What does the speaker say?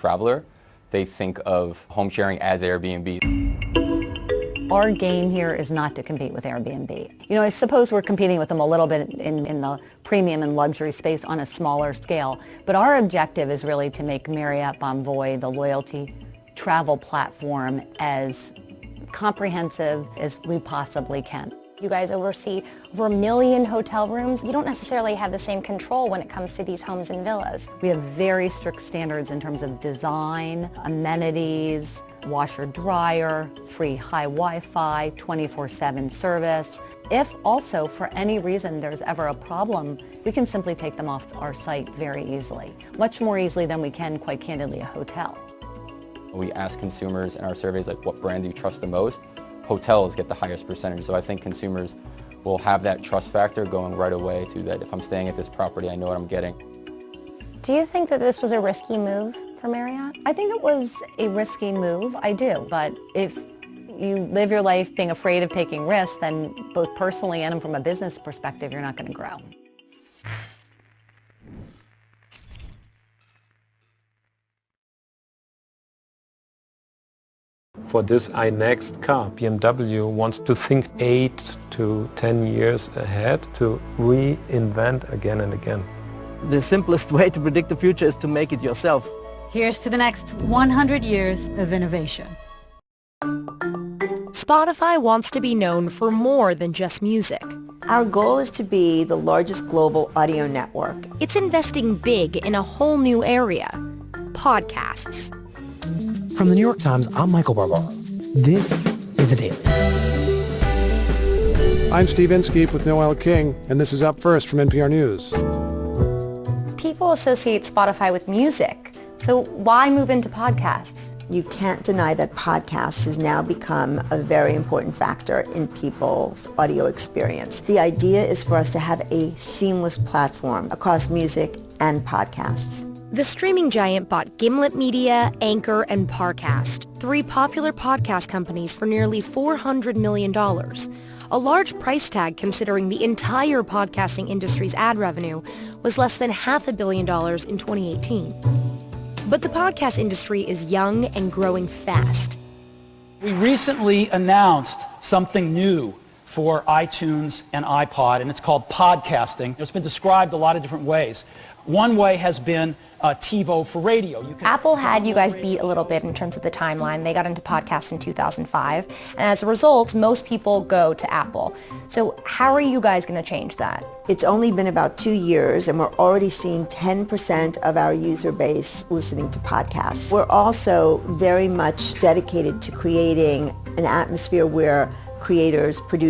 traveler, they think of home sharing as Airbnb. Our game here is not to compete with Airbnb. You know, I suppose we're competing with them a little bit in the premium and luxury space on a smaller scale, but our objective is really to make Marriott Bonvoy, the loyalty travel platform, as comprehensive as we possibly can. You guys oversee over 1 million hotel rooms. You don't necessarily have the same control when it comes to these homes and villas. We have very strict standards in terms of design, amenities, washer dryer, free high Wi-Fi, 24/7 service. If also for any reason there's ever a problem, we can simply take them off our site very easily, much more easily than we can, quite candidly, a hotel. We ask consumers in our surveys, like, what brand do you trust the most? Hotels get the highest percentage, so I think consumers will have that trust factor going right away to that. If I'm staying at this property, I know what I'm getting. Do you think that this was a risky move for Marriott? I think it was a risky move, I do, but if you live your life being afraid of taking risks, then both personally and from a business perspective, you're not going to grow. For this iNext car, BMW wants to think 8 to 10 years ahead to reinvent again and again. The simplest way to predict the future is to make it yourself. Here's to the next 100 years of innovation. Spotify wants to be known for more than just music. Our goal is to be the largest global audio network. It's investing big in a whole new area, podcasts. From the New York Times, I'm Michael Barbaro. This is The Daily. I'm Steve Inskeep with Noel King, and this is Up First from NPR News. People associate Spotify with music, so why move into podcasts? You can't deny that podcasts has now become a very important factor in people's audio experience. The idea is for us to have a seamless platform across music and podcasts. The streaming giant bought Gimlet Media, Anchor, and Parcast, 3 popular podcast companies, for nearly $400 million. A large price tag considering the entire podcasting industry's ad revenue was less than $500 million in 2018. But the podcast industry is young and growing fast. We recently announced something new for iTunes and iPod, and it's called podcasting. It's been described a lot of different ways. One way has been TiVo for radio. Apple had you guys beat a little bit in terms of the timeline. They got into podcasts in 2005, and as a result, most people go to Apple. So how are you guys going to change that? It's only been about 2 years, and we're already seeing 10% of our user base listening to podcasts. We're also very much dedicated to creating an atmosphere where creators, producers,